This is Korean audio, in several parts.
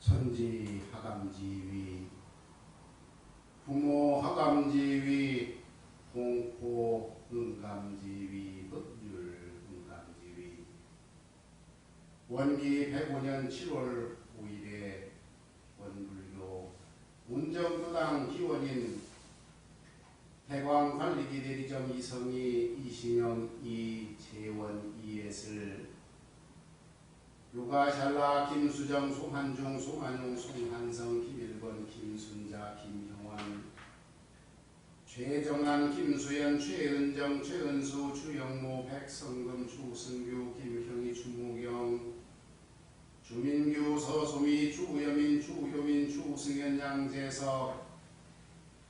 천지 하감지위, 부모 하감지위, 공포 응감지위, 법률 응감지위. 원기 105년 7월 5일에 원불교 운정도당 기원인 대광관리기 대리점 이성희, 이신영, 이재원, 이예슬, 유가샬라, 김수정, 송한중, 송한용, 송한성, 김일건, 김순자, 김형원, 최정란, 김수연, 최은정, 최은수, 주영모, 백성금, 주승규, 김형희, 주무경, 주민규, 서소미, 주여민, 주효민, 주승현, 양재석,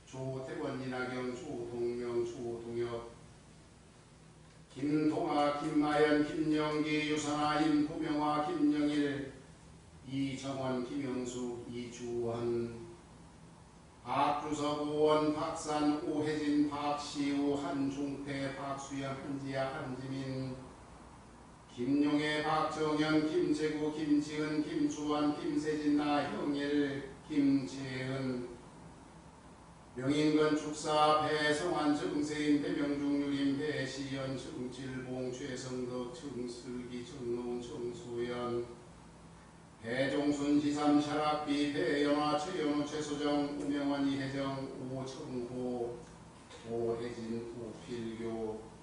조태권, 이나경, 조동명, 조동혁, 김동아, 김마연, 김영기, 유선아, 임구명화, 김영일, 이정원, 김영수, 이주원, 박주석, 오원, 박산, 오혜진, 박시우, 한중태, 박수연, 한지야, 한지민, 김용애, 박정현, 김재구, 김지은, 김주환, 김세진, 나형일, 김재은, 명인건, 축사, 배성환, 정세인, 배명중, 유림, 배시연, 정질봉, 최성덕, 정슬기, 정노은, 정소연, 배종순, 지삼, 샤락비, 배연화, 최연우, 최소정, 우명원, 이혜정, 오청호, 오혜진, 오필교,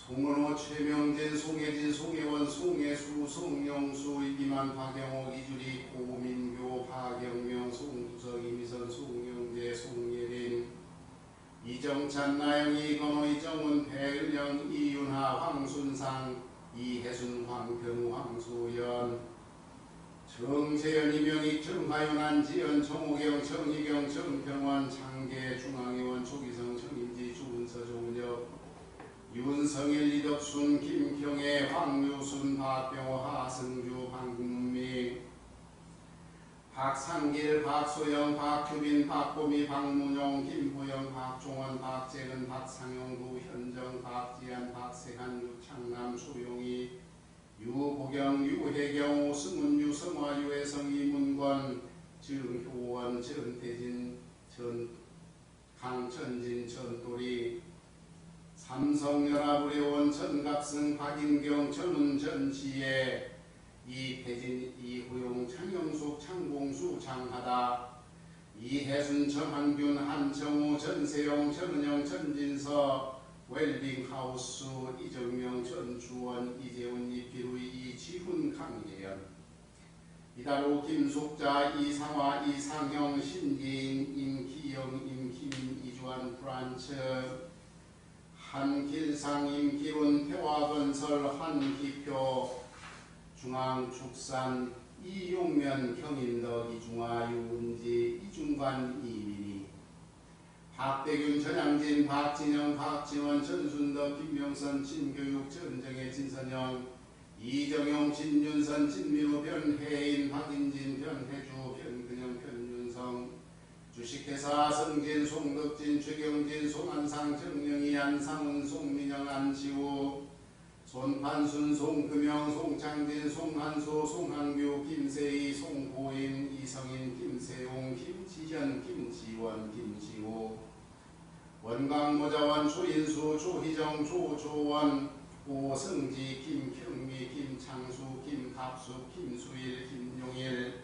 송은호, 최명진, 송혜진, 송혜원, 송혜수, 송영수, 이기만, 박영호, 이주리, 고민교, 박영명, 송두석, 이미선, 송영재, 송예린, 이정찬, 나영희, 이건호, 이정훈, 배은영, 이윤하, 황순상, 이혜순, 황경우, 황소연, 정세연, 이명익, 정하윤, 안지연, 정호경, 정희경, 정평원, 장계, 중앙의원, 조기성, 정인지, 주은서, 조은혁, 윤성일, 이덕순, 김경애, 황유순, 박병호, 하승주, 박문미, 박상길, 박소영, 박규빈, 박보미, 박문용, 김호영, 박종원, 박재근, 박상용, 루현정, 박지한, 박세한, 유창남, 소용이, 유보경, 유혜경, 오승훈, 유성화, 유혜성, 이문권, 정효원, 전태진, 강천진, 전돌이, 삼성연합의료원, 전갑승, 박인경, 전운전, 지혜, 이태진, 이호용, 창영숙, 창봉수, 장하다, 이혜순, 전한균, 한정우, 전세용, 전은영, 전진서, 웰빙하우스, 이정명, 전주원, 이재훈, 이필우이, 이지훈, 강예연, 이다로, 김숙자, 이상화, 이상형, 신기인, 임기영, 임기민, 이주환, 브란처, 한길상, 임기훈, 태화건설, 한기표, 중앙축산 이용면 경인덕 이중화 유은지 이중관 이민희 박대균 전양진 박진영 박지원 전순덕 김명선 진교육 전정혜 진선영 이정용 진윤선 진민우 변혜인 박인진 변혜주 변근영 변윤성 주식회사 성진 송덕진 최경진 송한상 정영희 안상은 송민영 안지우 손판순 송금영 송창진 송한소 송한규 김세희 송보인 이성인 김세용 김지현 김지원 김지우 원광모자원 조인수 조희정 조조원 오성지 김경미 김창수 김갑숙 김수일 김용일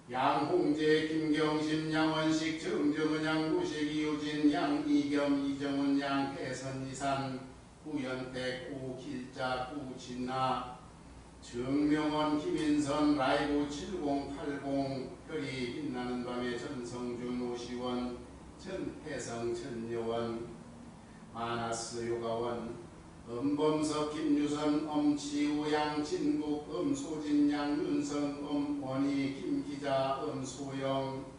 양홍재 김경심 양원식 정정은 양구식 이우진 양이겸 이정은 양혜선 이산 구연택 오길자 구진나 정명원 김인선 라이브 7080 별이 빛나는 밤에 전성준 오시원 전혜성 전여원 마나스 요가원 엄범석 김유선 엄치우 양진국 엄소진 양윤성 엄원희 김기자 엄소영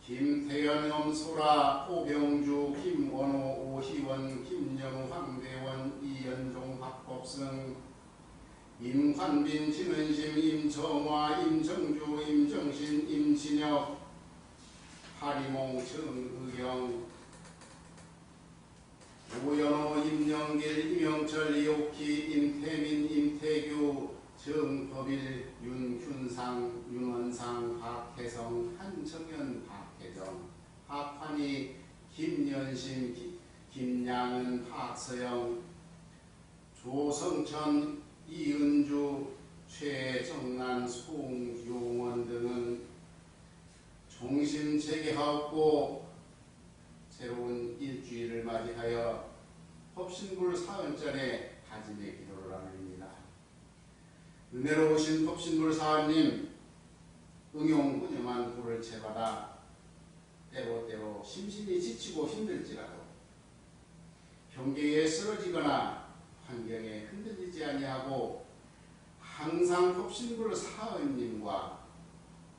김태현 엄소라 오병주 김원호 오희원 김영우 황대원 이연종 박법승 임환빈 진은심 임정화 임정주 임정신 임진혁 하리몽 정의영 오연호 임영길 이명철 이옥희 임태민 임태규 정법일 윤균상 윤원상 박혜성 한정현 박혜정 박환희 김연심 김양은 박서영 조성천 이은주 최정난 송용원 등은 종심 재개하고 새로운 일주일을 맞이하여 법신불 사은전에 가진의 기도를 하십니다. 은혜로우신 법신불 사은님 응용분념한 불을 채받아 때로때로 심신이 지치고 힘들지라도 경계에 쓰러지거나 환경에 흔들리지 아니하고 항상 법신불 사은님과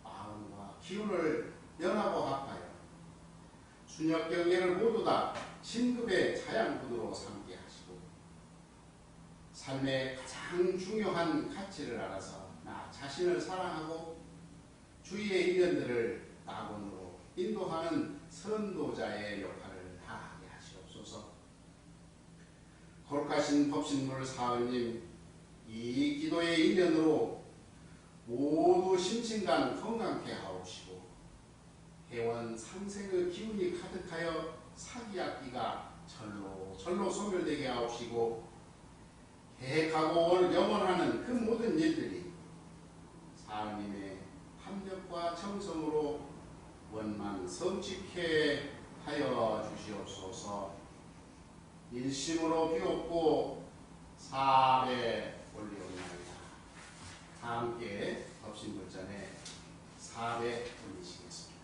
마음과 기운을 연합하여 순역 경계를 모두 다 진급의 자양분으로 삼게 하시고 삶의 가장 중요한 가치를 알아서 나 자신을 사랑하고 주위의 인연들을 낙원으로 인도하는 선도자의 역할을 다하게 하시옵소서. 거룩하신 법신불 사은님 이 기도의 인연으로 모두 심신간 건강케 하옵시고 해원 상생의 기운이 가득하여 사기악기가 절로 소멸되게 하옵시고 계획하고 영원하는 그 모든 일들이 사님의 합력과 정성으로 원만 성취케 하여 주시옵소서. 일심으로 비옵고 사배 올리옵나이다. 다 함께 법신불전에 사배 올리시겠습니다.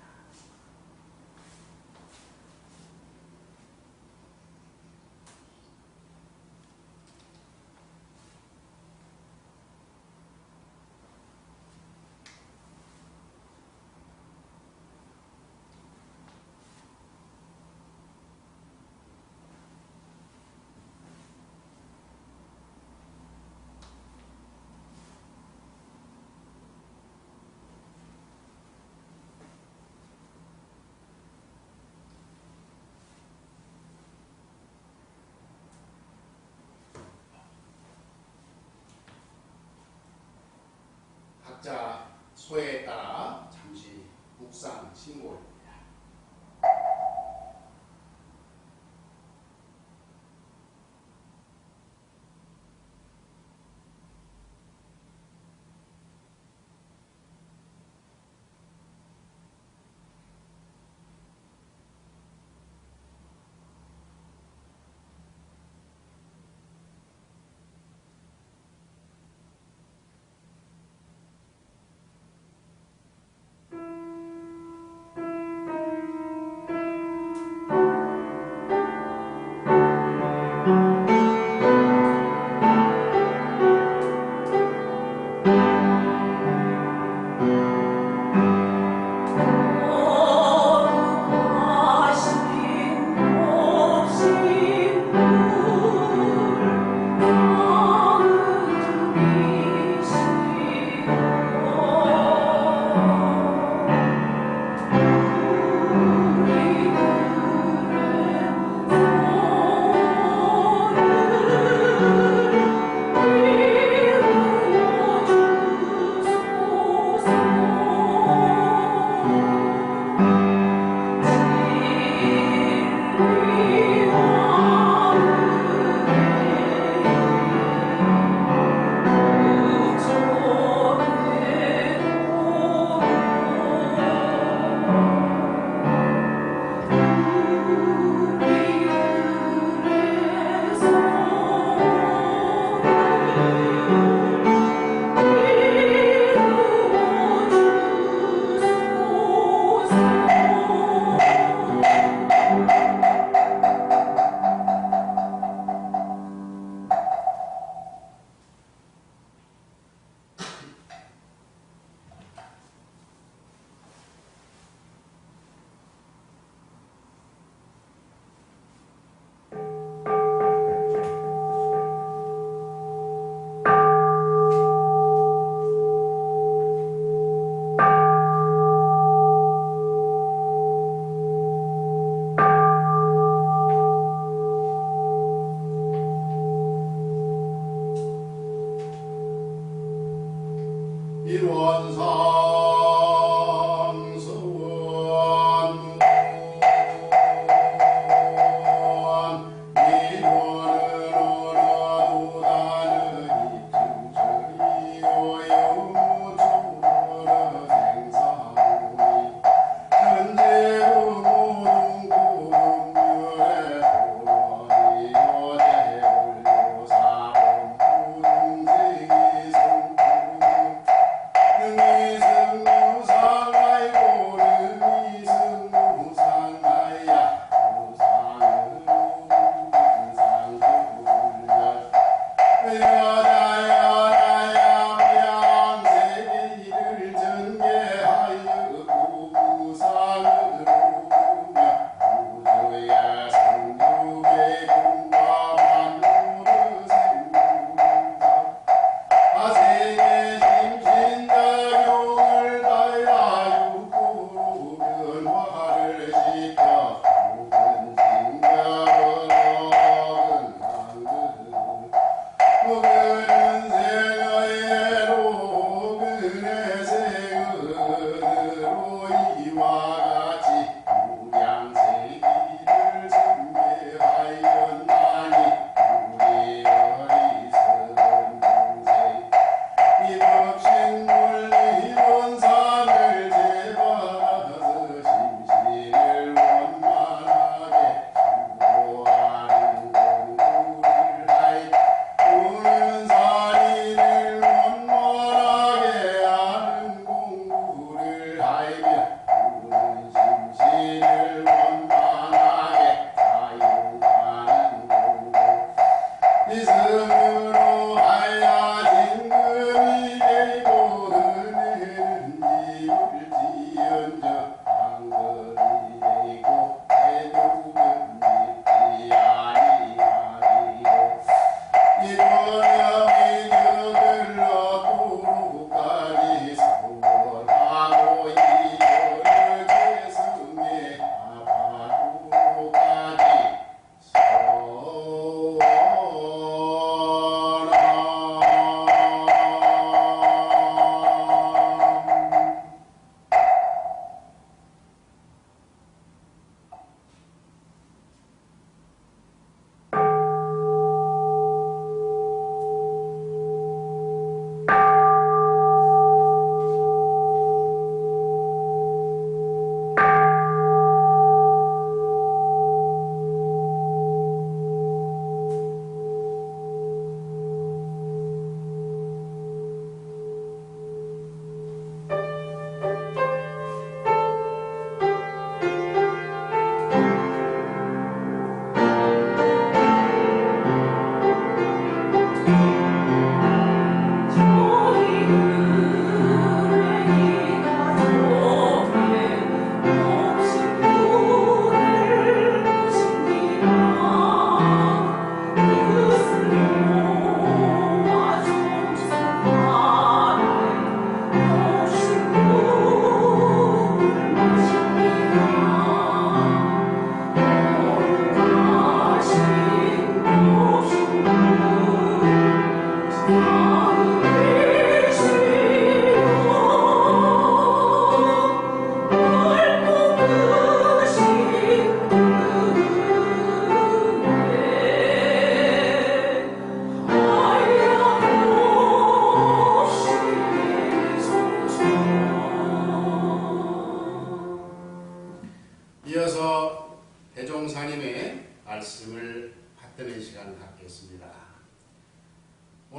각자 소에 따라 잠시 묵상 신고입니다.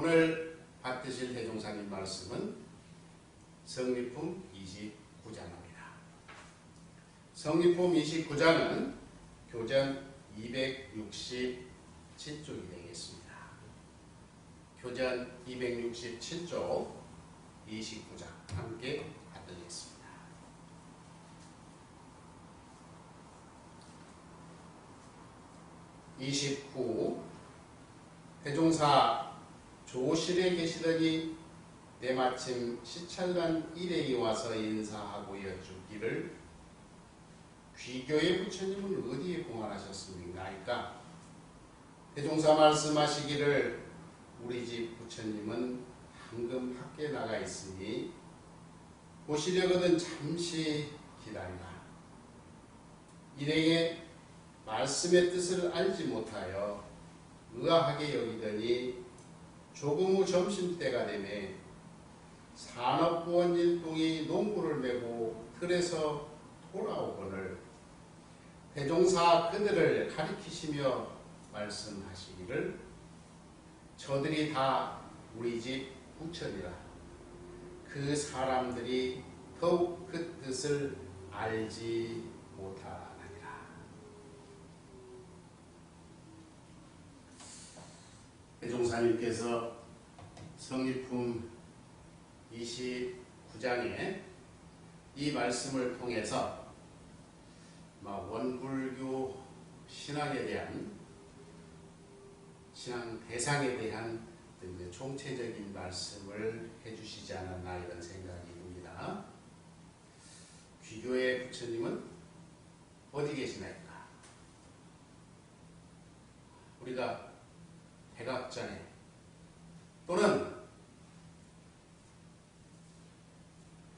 오늘 받으실 대종사님 말씀은 성리품 29장입니다. 성리품 29장은 교전 267쪽이 되겠습니다. 교전 267쪽 29장 함께 받으겠습니다. (29) 대종사 조실에 계시더니 때마침 시찰관 일행이 와서 인사하고 여쭙기를 귀교의 부처님은 어디에 공안하셨습니까? 대종사 말씀하시기를 우리 집 부처님은 방금 밖에 나가 있으니 보시려거든 잠시 기다리라. 일행의 말씀의 뜻을 알지 못하여 의아하게 여기더니 조금 후 점심때가 되매 산업부원 일동이 농구를 메고 들에서 돌아오거늘 대종사 그들을 가리키시며 말씀하시기를 저들이 다 우리 집 부처니라. 그 사람들이 더욱 그 뜻을 알지 못하느니라. 대종사님께서 성일품 29장에 이 말씀을 통해서 원불교 신앙에 대한 신앙 대상에 대한 총체적인 말씀을 해주시지 않았나 이런 생각이 듭니다. 귀교의 부처님은 어디 계시나이까? 우리가 백악전에 또는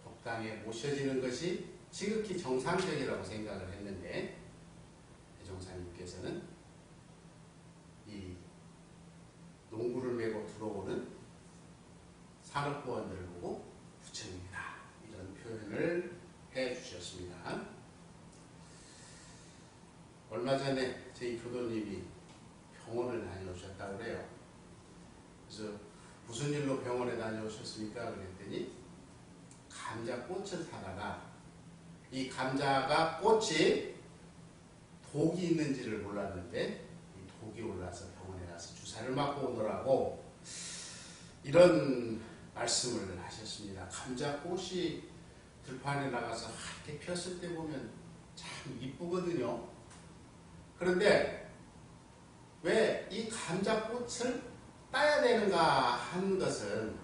법당에 모셔지는 것이 지극히 정상적이라고 생각을 했는데 대종사님께서는 이 농구를 메고 들어오는 산업부원들을 보고 부처님이다 이런 표현을 해주셨습니다. 얼마 전에 저희 교도님이 병원을 다녀오셨다고 그래요. 그래서 무슨 일로 병원에 다녀오셨습니까? 그랬더니 감자꽃을 사다가 이 감자가 꽃이 독이 있는지를 몰랐는데 이 독이 올라서 병원에 가서 주사를 맞고 오느라고 이런 말씀을 하셨습니다. 감자꽃이 들판에 나가서 이렇게 폈을 때 보면 참 이쁘거든요. 그런데 왜 이 감자꽃을 따야 되는가 하는 것은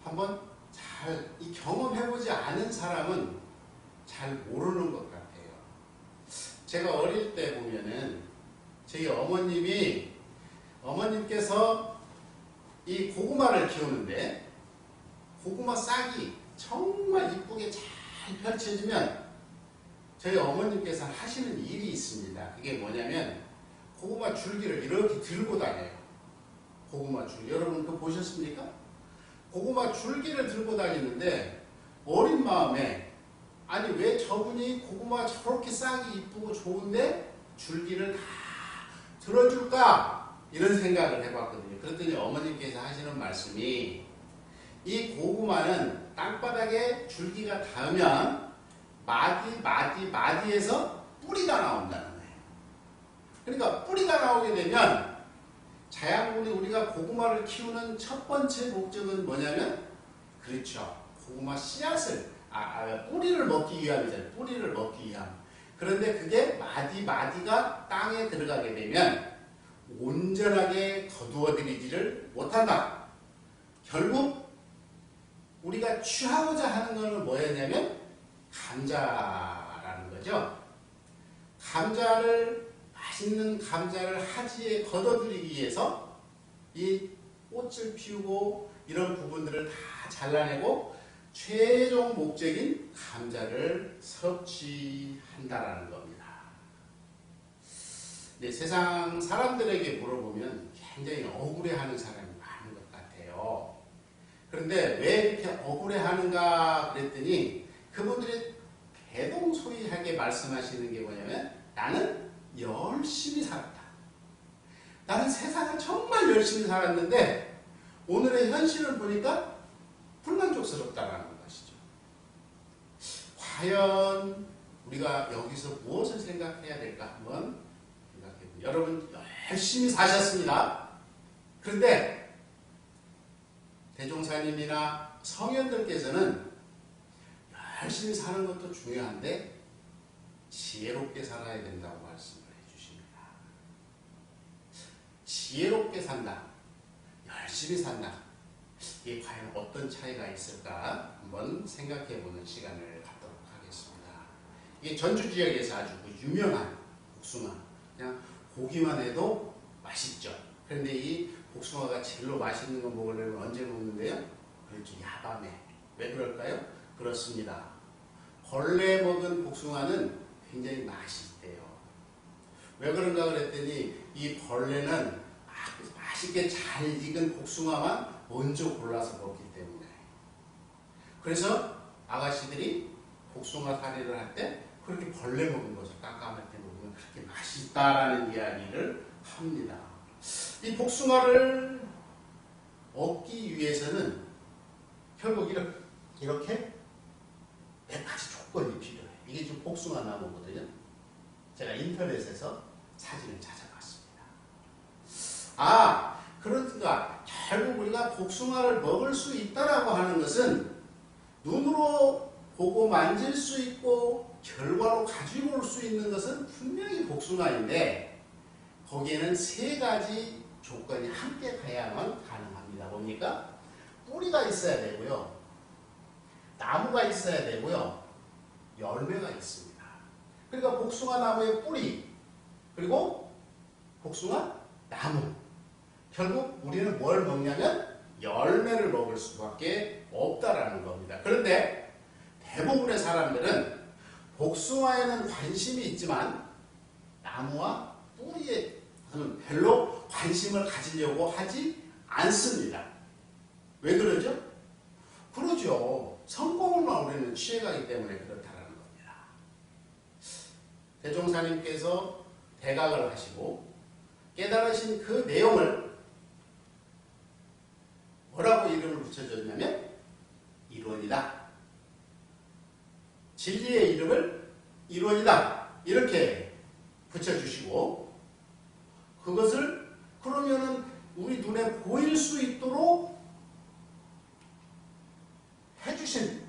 한번 잘 이 경험해보지 않은 사람은 잘 모르는 것 같아요. 제가 어릴 때 보면은 저희 어머님께서 이 고구마를 키우는데 고구마 싹이 정말 이쁘게 잘 펼쳐지면 저희 어머님께서 하시는 일이 있습니다. 그게 뭐냐면 고구마 줄기를 이렇게 들고 다녀요. 고구마 줄기. 여러분 그거 보셨습니까? 고구마 줄기를 들고 다니는데 어린 마음에 아니 왜 저분이 고구마 저렇게 싹이 이쁘고 좋은데 줄기를 다 들어줄까? 이런 생각을 해봤거든요. 그랬더니 어머님께서 하시는 말씀이 이 고구마는 땅바닥에 줄기가 닿으면 마디에서 뿌리가 나온다는 거예요. 그러니까 뿌리가 나오게 되면 자양분이 우리가 고구마를 키우는 첫 번째 목적은 뭐냐면 그렇죠. 고구마 씨앗을 뿌리를 먹기 위함이잖아요. 뿌리를 먹기 위함. 그런데 그게 마디가 땅에 들어가게 되면 온전하게 거두어들이지를 못한다. 결국 우리가 취하고자 하는 것은 뭐였냐면 감자라는 거죠. 맛있는 감자를 하지에 걷어들이기 위해서 이 꽃을 피우고 이런 부분들을 다 잘라내고 최종 목적인 감자를 섭취한다라는 겁니다. 네, 세상 사람들에게 물어보면 굉장히 억울해하는 사람이 많은 것 같아요. 그런데 왜 이렇게 억울해하는가 그랬더니 그분들이 대동소이하게 말씀하시는 게 뭐냐면 나는 열심히 살았다. 나는 세상을 정말 열심히 살았는데 오늘의 현실을 보니까 불만족스럽다라는 것이죠. 과연 우리가 여기서 무엇을 생각해야 될까 한번 생각해보세요. 여러분 열심히 사셨습니다. 그런데 대종사님이나 성현들께서는 열심히 사는 것도 중요한데 지혜롭게 살아야 된다고 말씀을 해주십니다. 지혜롭게 산다. 열심히 산다. 이게 과연 어떤 차이가 있을까 한번 생각해보는 시간을 갖도록 하겠습니다. 이게 전주 지역에서 아주 유명한 복숭아. 그냥 고기만 해도 맛있죠. 그런데 이 복숭아가 제일로 맛있는 거 먹으려면 언제 먹는데요? 그렇죠. 야밤에. 왜 그럴까요? 그렇습니다. 벌레 먹은 복숭아는 굉장히 맛이 있대요. 왜 그런가 그랬더니 이 벌레는 맛있게 잘 익은 복숭아만 먼저 골라서 먹기 때문에. 그래서 아가씨들이 복숭아 사리를 할 때 그렇게 벌레 먹은 것을 깜깜할 때 먹으면 그렇게 맛있다라는 이야기를 합니다. 이 복숭아를 얻기 위해서는 결국 이렇게 몇 가지 조건이 필요해요. 이게 지금 복숭아 나무거든요. 제가 인터넷에서 사진을 찾아봤습니다. 그러니까 결국 우리가 복숭아를 먹을 수 있다라고 하는 것은 눈으로 보고 만질 수 있고 결과로 가지고 올 수 있는 것은 분명히 복숭아인데 거기에는 세 가지 조건이 함께 가야만 가능합니다. 뭡니까? 뿌리가 있어야 되고요. 나무가 있어야 되고요. 열매가 있습니다. 그러니까 복숭아 나무의 뿌리 그리고 복숭아 나무 결국 우리는 뭘 먹냐면 열매를 먹을 수밖에 없다라는 겁니다. 그런데 대부분의 사람들은 복숭아에는 관심이 있지만 나무와 뿌리에 별로 관심을 가지려고 하지 않습니다. 왜 그러죠? 그러죠. 성공을만 우리는 취해가기 때문에 그렇다는 겁니다. 대종사님께서 대각을 하시고 깨달으신 그 내용을 뭐라고 이름을 붙여줬냐면 이론이다. 진리의 이름을 이론이다. 이렇게 붙여주시고 그것을 그러면은 우리 눈에 보일 수 있도록 해주신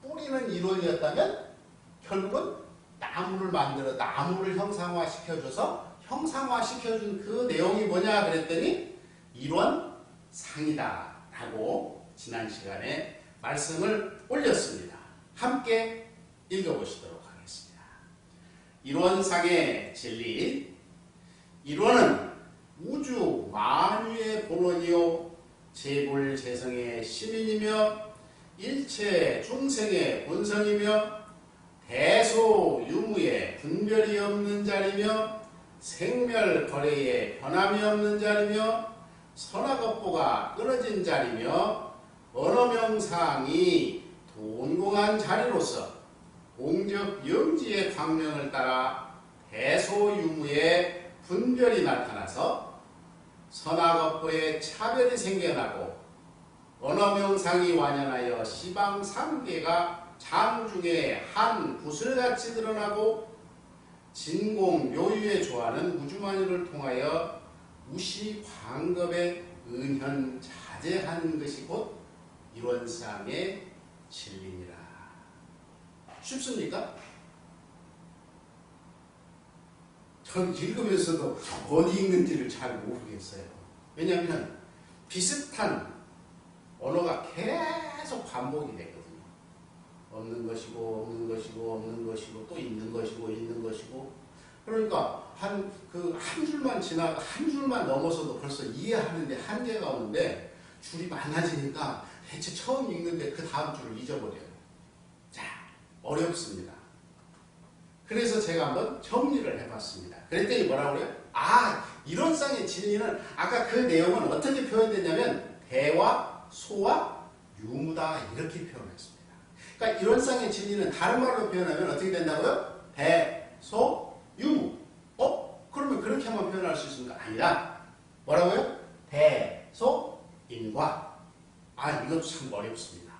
뿌리는 이론이었다면 결국은 나무를 형상화시켜줘서 형상화시켜준 그 내용이 뭐냐 그랬더니 이론상이다 라고 지난 시간에 말씀을 올렸습니다. 함께 읽어보시도록 하겠습니다. 이론상의 진리. 이론은 우주 만유의 본원이요 재불재성의 시민이며 일체 중생의 본성이며 대소유무의 분별이 없는 자리며 생멸거래의 변함이 없는 자리며 선악업보가 끊어진 자리며 언어명상이 동공한 자리로서 공적 영지의 광명을 따라 대소유무의 분별이 나타나서 선악업보의 차별이 생겨나고 언어명상이 완연하여 시방삼계가 장중에 한 구슬같이 드러나고 진공묘유에 조하는 우주만유를 통하여 무시광급의 은현자재하는 것이 곧 이론상의 진리니라. 쉽습니까? 전 읽으면서도 어디 읽는지를 잘 모르겠어요. 왜냐하면 비슷한 언어가 계속 반복이 되거든요. 없는 것이고 없는 것이고 없는 것이고 또 있는 것이고 있는 것이고 그러니까 한 줄만 지나가 한 줄만 넘어서도 벌써 이해하는데 한계가 오는데 줄이 많아지니까 대체 처음 읽는데 그 다음 줄을 잊어버려요. 자, 어렵습니다. 그래서 제가 한번 정리를 해봤습니다. 그랬더니 뭐라고 그래요? 이론상의 진리는 아까 그 내용은 어떻게 표현됐냐면 대와 소와 유무다 이렇게 표현했습니다. 그러니까 이론상의 진리는 다른 말로 표현하면 어떻게 된다고요? 대, 소, 유무. 그러면 그렇게만 표현할 수 있습니까? 아니라 뭐라고요? 대, 소, 인과. 이것도 참 어렵습니다.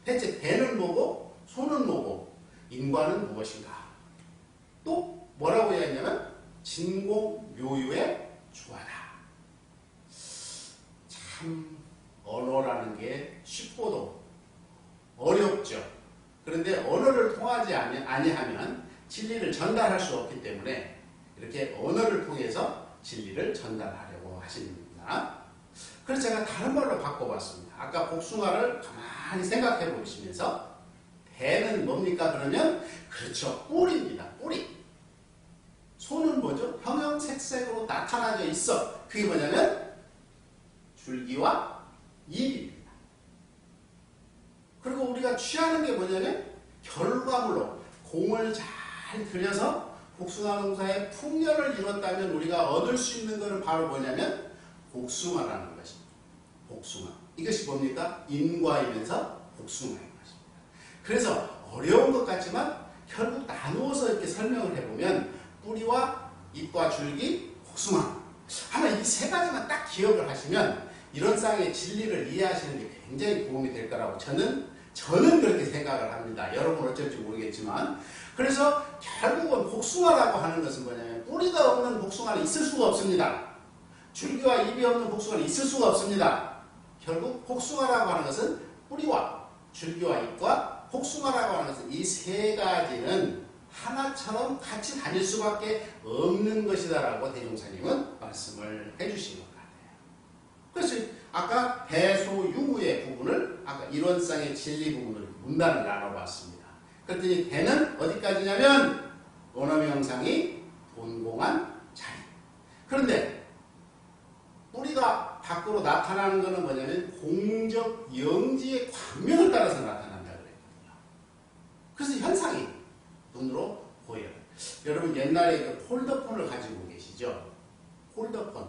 대체 대는 뭐고 소는 뭐고 인과는 무엇인가? 또 뭐라고 해야 했냐면 진공묘유의 조화다. 참 언어라는 게 쉽고도 어렵죠. 그런데 언어를 통하지 아니하면 진리를 전달할 수 없기 때문에 이렇게 언어를 통해서 진리를 전달하려고 하십니다. 그래서 제가 다른 말로 바꿔봤습니다. 아까 복숭아를 가만히 생각해 보시면서 대는 뭡니까? 그러면 그렇죠. 뿌리입니다. 뿌리. 소는 뭐죠? 형형색색으로 나타나져 있어. 그게 뭐냐면 줄기와 잎입니다. 그리고 우리가 우리가 취하는 게 뭐냐면 결과물로 공을 잘 들여서 복숭아 농사의 풍년을 이뤘다면 우리가 얻을 수 있는 것은 바로 뭐냐면 복숭아라는 것입니다. 복숭아. 이것이 뭡니까? 인과이면서 복숭아인 것입니다. 그래서 어려운 것 같지만 결국 나누어서 이렇게 설명을 해보면 뿌리와 잎과 줄기, 복숭아. 하나 이 세 가지만 딱 기억을 하시면 이런 쌍의 진리를 이해하시는 게 굉장히 도움이 될 거라고 저는 그렇게 생각을 합니다. 여러분 어쩔지 모르겠지만. 그래서 결국은 복숭아라고 하는 것은 뭐냐면 뿌리가 없는 복숭아는 있을 수가 없습니다. 줄기와 잎이 없는 복숭아는 있을 수가 없습니다. 결국 복숭아라고 하는 것은 뿌리와 줄기와 잎과 복숭아라고 하는 것은 이 세 가지는 하나처럼 같이 다닐 수밖에 없는 것이다라고 대종사님은 말씀을 해주신 것 같아요. 그래서 아까 대소유무의 부분을 아까 이론상의 진리 부분을 문단을 나눠봤습니다. 그랬더니 대는 어디까지냐면 원어민 형상이 본공한 자리. 그런데 뿌리가 밖으로 나타나는 것은 뭐냐면 공적 영지의 광명을 따라서 나타난다 그랬거든요. 그래서 현상이 눈으로 보여요. 여러분 옛날에 그 폴더폰을 가지고 계시죠? 폴더폰,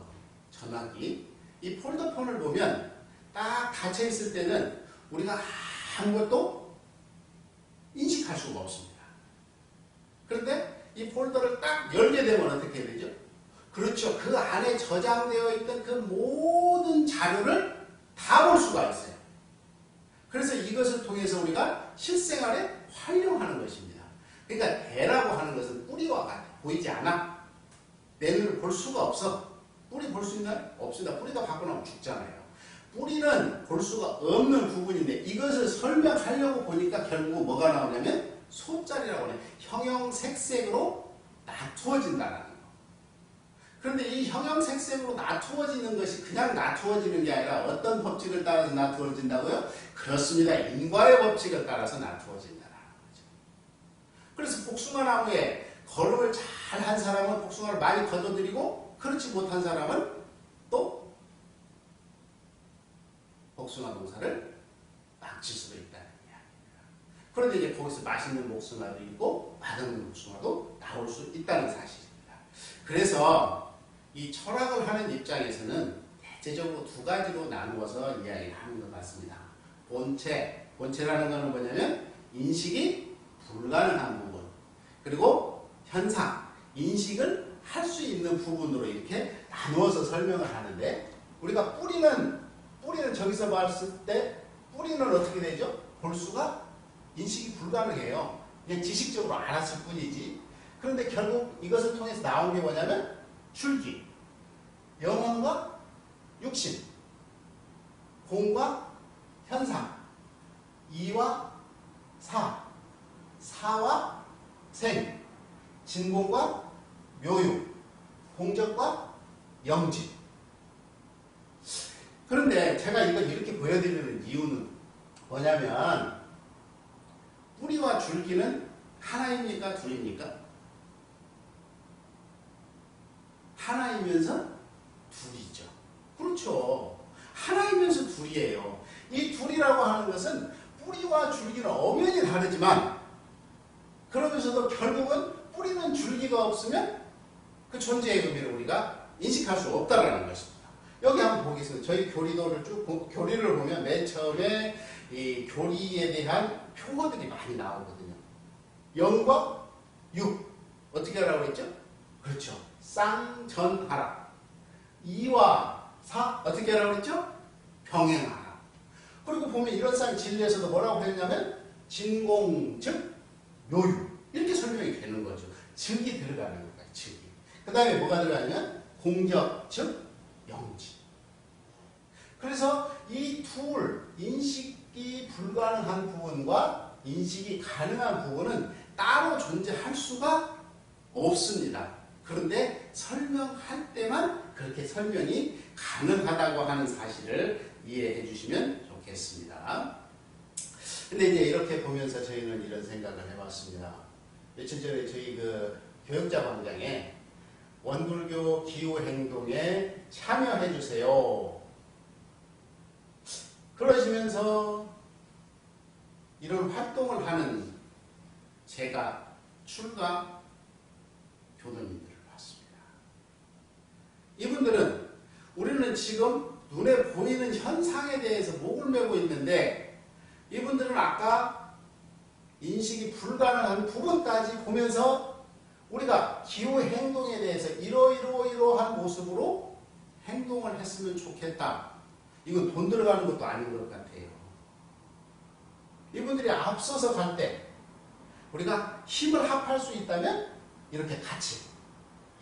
전화기. 이 폴더폰을 보면 딱 닫혀 있을 때는 우리가 아무것도 인식할 수가 없습니다. 그런데 이 폴더를 딱 열게 되면 어떻게 되죠? 그렇죠. 그 안에 저장되어 있던 그 모든 자료를 다 볼 수가 있어요. 그래서 이것을 통해서 우리가 실생활에 활용하는 것입니다. 그러니까 대라고 하는 것은 뿌리와 같아. 보이지 않아. 내 눈을 볼 수가 없어. 뿌리 볼 수 있나요? 없습니다. 뿌리가 밖으로 나오면 죽잖아요. 뿌리는 볼 수가 없는 부분인데 이것을 설명하려고 보니까 결국 뭐가 나오냐면 소자리라고 해요. 형형색색으로 나투어진다는 거. 그런데 이 형형색색으로 나투어지는 것이 그냥 나투어지는 게 아니라 어떤 법칙을 따라서 나투어진다고요? 그렇습니다. 인과의 법칙을 따라서 나투어진다는 거죠. 그래서 복숭아 나무에 거름을 잘 한 사람은 복숭아를 많이 거둬들이고 그렇지 못한 사람은 또 복숭아 농사를 망칠 수도 있다는 이야기입니다. 그런데 이제 거기서 맛있는 복숭아도 있고 맛없는 복숭아도 나올 수 있다는 사실입니다. 그래서 이 철학을 하는 입장에서는 대체적으로 두 가지로 나누어서 이야기를 하는 것 같습니다. 본체라는 것은 뭐냐면 인식이 불가능한 부분, 그리고 현상, 인식을 할 수 있는 부분으로 이렇게 나누어서 설명을 하는데 우리가 뿌리는 저기서 봤을 때 뿌리는 어떻게 되죠? 볼 수가 인식이 불가능해요. 그냥 지식적으로 알았을 뿐이지. 그런데 결국 이것을 통해서 나온 게 뭐냐면 줄기, 영혼과 육신, 공과 현상, 이와 사, 사와 생, 진공과 묘유, 공적과 영지. 그런데 제가 이걸 이렇게 보여드리는 이유는 뭐냐면 뿌리와 줄기는 하나입니까? 둘입니까? 하나이면서 둘이죠. 그렇죠. 하나이면서 둘이에요. 이 둘이라고 하는 것은 뿌리와 줄기는 엄연히 다르지만 그러면서도 결국은 뿌리는 줄기가 없으면 그 존재의 의미를 우리가 인식할 수 없다라는 것입니다. 여기 한번 보겠습니다. 저희 교리도를 교리를 보면 맨 처음에 이 교리에 대한 표어들이 많이 나오거든요. 영과 육. 어떻게 하라고 했죠? 그렇죠. 쌍전하라. 이와 사. 어떻게 하라고 했죠? 병행하라. 그리고 보면 이런 쌍 진리에서도 뭐라고 했냐면 진공, 즉 묘유. 이렇게 설명이 되는 거죠. 즉이 들어가는 거예요. 즉이. 그 다음에 뭐가 들어가냐면 공적, 즉 영지. 그래서 이 둘, 인식이 불가능한 부분과 인식이 가능한 부분은 따로 존재할 수가 없습니다. 그런데 설명할 때만 그렇게 설명이 가능하다고 하는 사실을 이해해 주시면 좋겠습니다. 근데 이제 이렇게 보면서 저희는 이런 생각을 해봤습니다. 며칠 전에 저희 그 교역자 광장에 원불교 기후행동에 참여해 주세요. 그러시면서 이런 활동을 하는 제가 출가 교도님들을 봤습니다. 이분들은 우리는 지금 눈에 보이는 현상에 대해서 목을 메고 있는데 이분들은 아까 인식이 불가능한 부분까지 보면서 우리가 기후 행동에 대해서 이러이러한 모습으로 행동을 했으면 좋겠다. 이건 돈 들어가는 것도 아닌 것 같아요. 이분들이 앞서서 갈 때 우리가 힘을 합할 수 있다면 이렇게 같이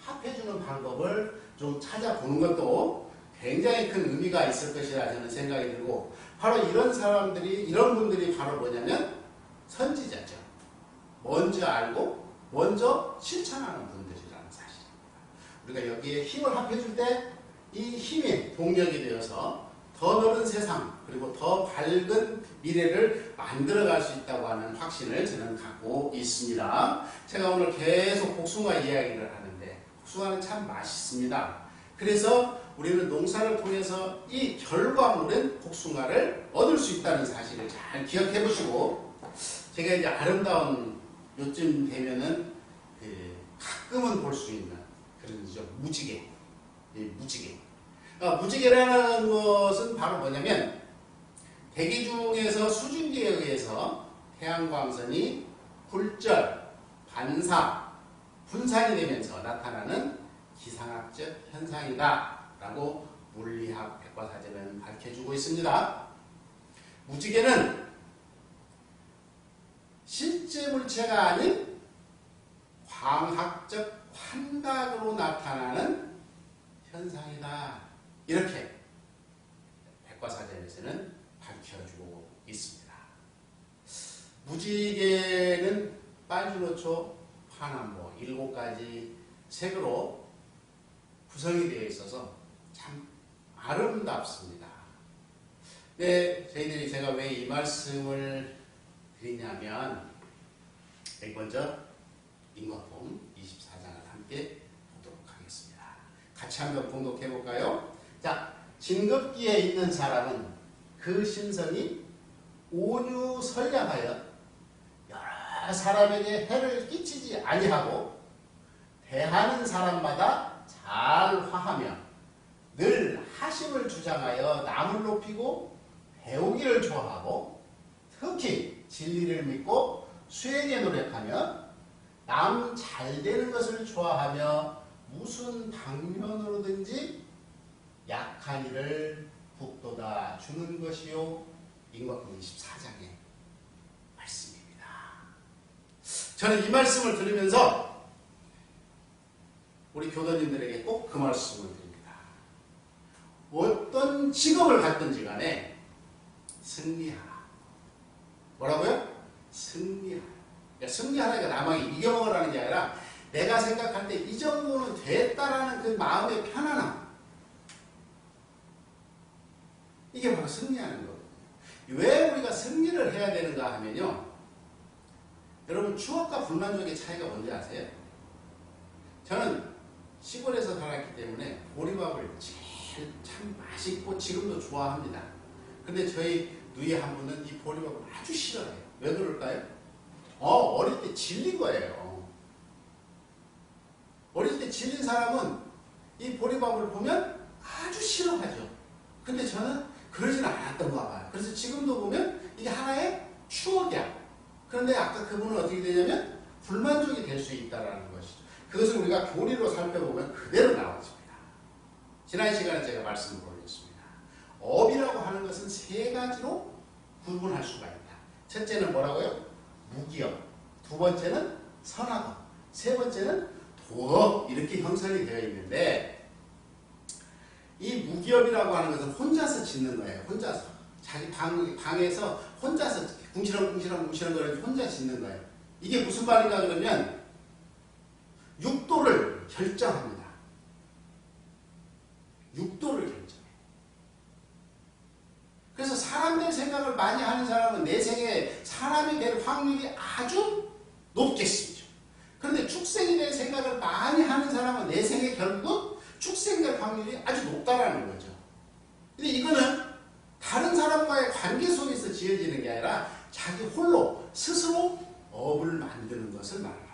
합해주는 방법을 좀 찾아보는 것도 굉장히 큰 의미가 있을 것이라 저는 생각이 들고 바로 이런 사람들이 이런 분들이 바로 뭐냐면 선지자죠. 먼저 알고 먼저 실천하는 분들이라는 사실입니다. 우리가 여기에 힘을 합해줄 때 이 힘이 동력이 되어서 더 넓은 세상 그리고 더 밝은 미래를 만들어갈 수 있다고 하는 확신을 저는 갖고 있습니다. 제가 오늘 계속 복숭아 이야기를 하는데 복숭아는 참 맛있습니다. 그래서 우리는 농사를 통해서 이 결과물은 복숭아를 얻을 수 있다는 사실을 잘 기억해 보시고 제가 이제 아름다운 요즘 되면은 가끔은 볼 수 있는 그런 무지개. 무지개. 무지개라는 것은 바로 뭐냐면 대기 중에서 수증기에 의해서 태양광선이 굴절, 반사, 분산이 되면서 나타나는 기상학적 현상이다 라고 물리학 백과사전은 밝혀주고 있습니다. 무지개는 실제 물체가 아닌 광학적 환각으로 나타나는 현상이다. 이렇게 백과사전에서는 밝혀주고 있습니다. 무지개는 빨주노초, 화남보 7가지 색으로 구성이 되어 있어서 참 아름답습니다. 네, 저희들이 제가 왜 이 말씀을 드리냐면 먼저 인과품 24장을 함께 보도록 하겠습니다. 같이 한번 봉독해 볼까요? 자, 진급기에 있는 사람은 그 심성이 온유선량하여 여러 사람에게 해를 끼치지 아니하고 대하는 사람마다 잘 화하며 늘 하심을 주장하여 남을 높이고 배우기를 좋아하고 특히 진리를 믿고 수행에 노력하며 남 잘되는 것을 좋아하며 무슨 방면으로든지 약한 이를 북돋아 주는 것이요. 인과품 24장의 말씀입니다. 저는 이 말씀을 들으면서 우리 교도님들에게 꼭 그 말씀을 드립니다. 어떤 직업을 갖든지 간에 승리하라. 뭐라고요? 승리하라. 그러니까 승리하라니까 남에게 이겨먹으라는 게 아니라 내가 생각할 때 이 정도는 됐다라는 그 마음의 편안함. 이게 바로 승리하는 거거든요. 왜 우리가 승리를 해야 되는가 하면요. 여러분 추억과 불만족의 차이가 뭔지 아세요? 저는 시골에서 살았기 때문에 보리밥을 제일 참 맛있고 지금도 좋아합니다. 근데 저희 누이 한 분은 이 보리밥을 아주 싫어해요. 왜 그럴까요? 어릴 때 질린 거예요. 어릴 때 질린 사람은 이 보리밥을 보면 아주 싫어하죠. 근데 저는 그러지는 않았던가 봐요. 그래서 지금도 보면 이게 하나의 추억이야. 그런데 아까 그분은 어떻게 되냐면 불만족이 될 수 있다는 것이죠. 그것을 우리가 교리로 살펴보면 그대로 나와집니다. 지난 시간에 제가 말씀을 올렸습니다. 업이라고 하는 것은 세 가지로 구분할 수가 있다. 첫째는 뭐라고요? 무기업. 두 번째는 선악업. 세 번째는 도업. 이렇게 형성이 되어 있는데 이 무기업이라고 하는 것은 혼자서 짓는 거예요. 혼자서. 자기 방에서 혼자서 궁시렁궁시렁 거리면서 혼자 짓는 거예요. 이게 무슨 말인가 그러면 육도를 결정합니다. 육도를 결정해요. 그래서 사람들 생각을 많이 하는 사람은 내 생에 사람이 될 확률이 아주 높겠습니다. 그런데 축생이 될 생각을 많이 하는 사람은 내 생에 결국은 축생될 확률이 아주 높다라는 거죠. 근데 이거는 다른 사람과의 관계 속에서 지어지는 게 아니라 자기 홀로 스스로 업을 만드는 것을 말합니다.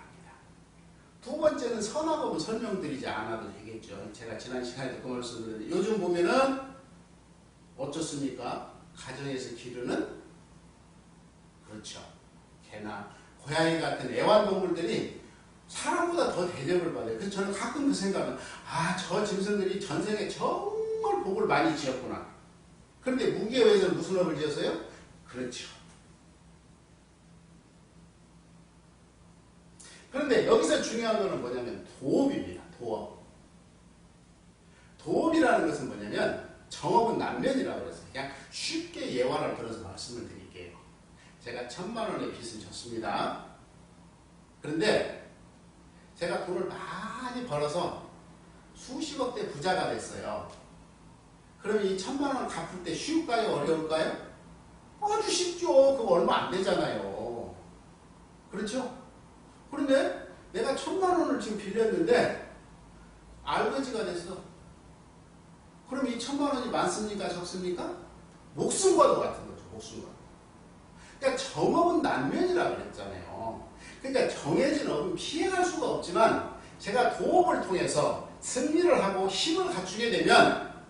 두 번째는 선악업은 설명드리지 않아도 되겠죠. 제가 지난 시간에도 그 말씀드렸는데 요즘 보면은 어떻습니까? 가정에서 기르는 그렇죠. 개나 고양이 같은 애완동물들이 사람보다 더 대접을 받아요. 그래서 저는 가끔 그 생각은 저 짐승들이 전생에 정말 복을 많이 지었구나. 그런데 무기에서는 무슨 업을 지었어요? 그렇죠. 그런데 여기서 중요한 것은 뭐냐면 도업입니다. 도업. 도업이라는 것은 뭐냐면 정업은 남면이라고 그랬어요. 그냥 쉽게 예화를 들어서 말씀을 드릴게요. 제가 1000만 원의 빚을 졌습니다. 그런데 제가 돈을 많이 벌어서 수십억대 부자가 됐어요. 그러면 이 1000만 원 갚을 때 쉬울까요? 어려울까요? 아주 쉽죠. 그거 얼마 안 되잖아요. 그렇죠? 그런데 내가 1000만 원을 지금 빌렸는데 알거지가 됐어. 그럼 이 1000만 원이 많습니까? 적습니까? 목숨과도 같은 거죠. 목숨과. 그러니까 정업은 난면이라고 그랬잖아요. 그러니까 정해진 업은 피해갈 수가 없지만 제가 도업을 통해서 승리를 하고 힘을 갖추게 되면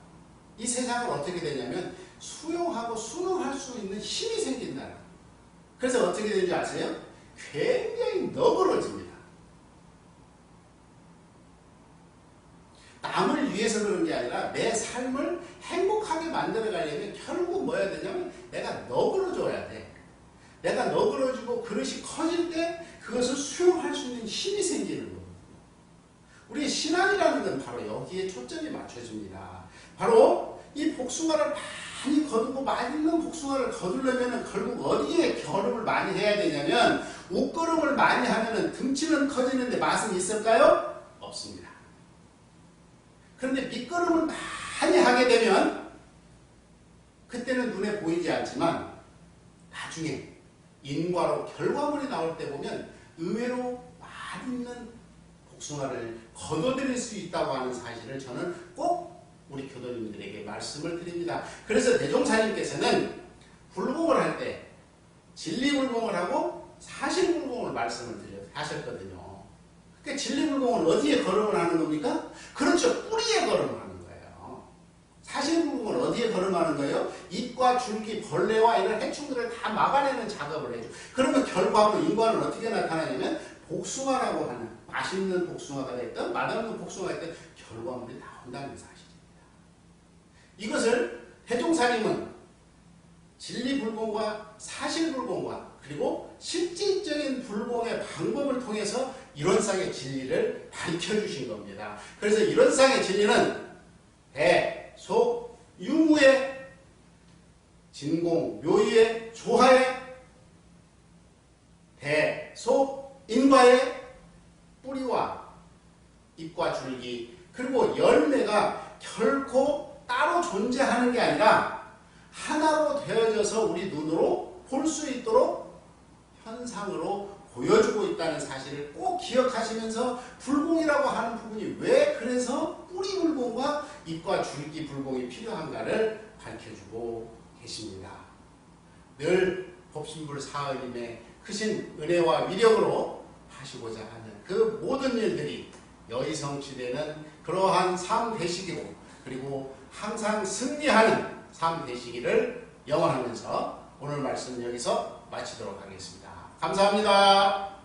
이 세상은 어떻게 되냐면 수용하고 순응할 수 있는 힘이 생긴다. 그래서 어떻게 되는지 아세요? 굉장히 너그러집니다. 남을 위해서 그런 게 아니라 내 삶을 행복하게 만들어 가려면 결국 뭐 해야 되냐면 내가 너그러져야 돼. 내가 너그러지고 그릇이 커질 때 그것을 수용할 수 있는 힘이 생기는 거거든요. 우리 신앙이라는 건 바로 여기에 초점이 맞춰집니다. 바로 이 복숭아를 많이 거두고 맛있는 복숭아를 거두려면 결국 어디에 겨름을 많이 해야 되냐면 옷걸음을 많이 하면 등치는 커지는데 맛은 있을까요? 없습니다. 그런데 밑거름을 많이 하게 되면 그때는 눈에 보이지 않지만 나중에 인과로 결과물이 나올 때 보면 의외로 맛있는 복숭아를 거둬들일 수 있다고 하는 사실을 저는 꼭 우리 교도님들에게 말씀을 드립니다. 그래서 대종사님께서는 불공을 할 때 진리불공을 하고 사실불공을 말씀을 하셨거든요. 그러니까 진리불공은 어디에 걸음을 하는 겁니까? 그렇죠. 뿌리에 걸음을 하는 거예요. 사실불공은 어디에 걸음하는 거예요? 잎과 줄기, 벌레와 이런 해충들을 다 막아내는 작업을 해줘. 그러면 결과로 인과는 어떻게 나타나냐면 복숭아라고 하는 맛있는 복숭아가 됐든 맛없는 복숭아가 됐든 결과물이 나온다는 사실입니다. 이것을 대종사님은 진리불공과 사실불공과 그리고 실질적인 불공의 방법을 통해서 이론상의 진리를 밝혀주신 겁니다. 그래서 이론상의 진리는 대, 속, 유무의 진공, 묘의, 조화의 대, 속, 인과의 뿌리와 잎과 줄기 그리고 열매가 결코 따로 존재하는 게 아니라 하나로 되어져서 우리 눈으로 볼 수 있도록 현상으로 보여주고 있다는 사실을 꼭 기억하시면서 불공이라고 하는 부분이 왜 그래서 뿌리 불공과 잎과 줄기 불공이 필요한가를 밝혀주고 계십니다. 늘 법신불 사의님의 크신 은혜와 위력으로 하시고자 하는 그 모든 일들이 여의성취되는 그러한 삶 되시기로 그리고 항상 승리하는 삶 되시기를 영원하면서 오늘 말씀 여기서 마치도록 하겠습니다. 감사합니다.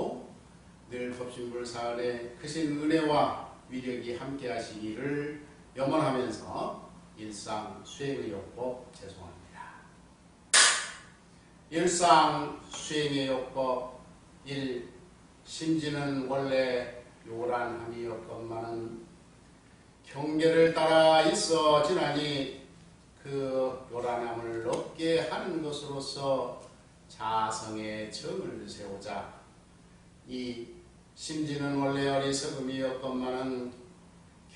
오늘도 늘 법신불사은의 크신 은혜와 위력이 함께 하시기를 염원하면서 일상 수행의 요법 죄송합니다. 일상 수행의 요법 1. 심지는 원래 요란함이었건만은 경계를 따라 있어 지나니 그 요란함을 없게 하는 것으로서 자성의 정을 세우자. 이 심지는 원래 어리석음이었건만은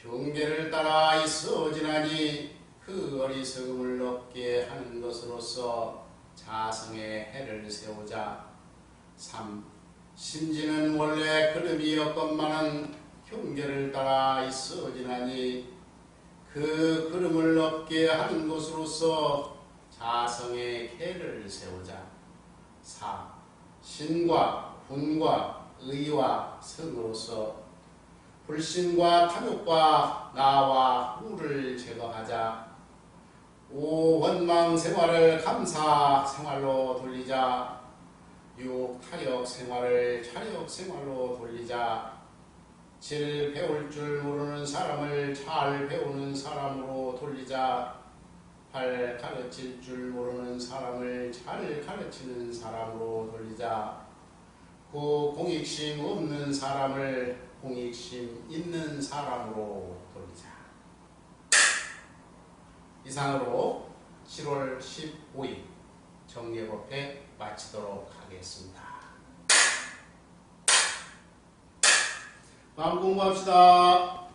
경계를 따라 있어 지나니 그 어리석음을 없게 하는 것으로서 자성의 해를 세우자. 3. 심지는 원래 걸음이었건만은 경계를 따라 있어 지나니 그 걸음을 없게 하는 것으로서 자성의 해를 세우자. 4. 신과 분과 의와 성으로서 불신과 탐욕과 나와 후를 제거하자. 5. 원망 생활을 감사 생활로 돌리자. 6. 타력 생활을 차력 생활로 돌리자. 7. 배울 줄 모르는 사람을 잘 배우는 사람으로 돌리자. 8. 가르칠 줄 모르는 사람을 잘 가르치는 사람으로 돌리자. 9. 공익심 없는 사람을 공익심 있는 사람으로 돌리자. 이상으로 7월 15일 정례법회 마치도록 하겠습니다. 마음 공부합시다.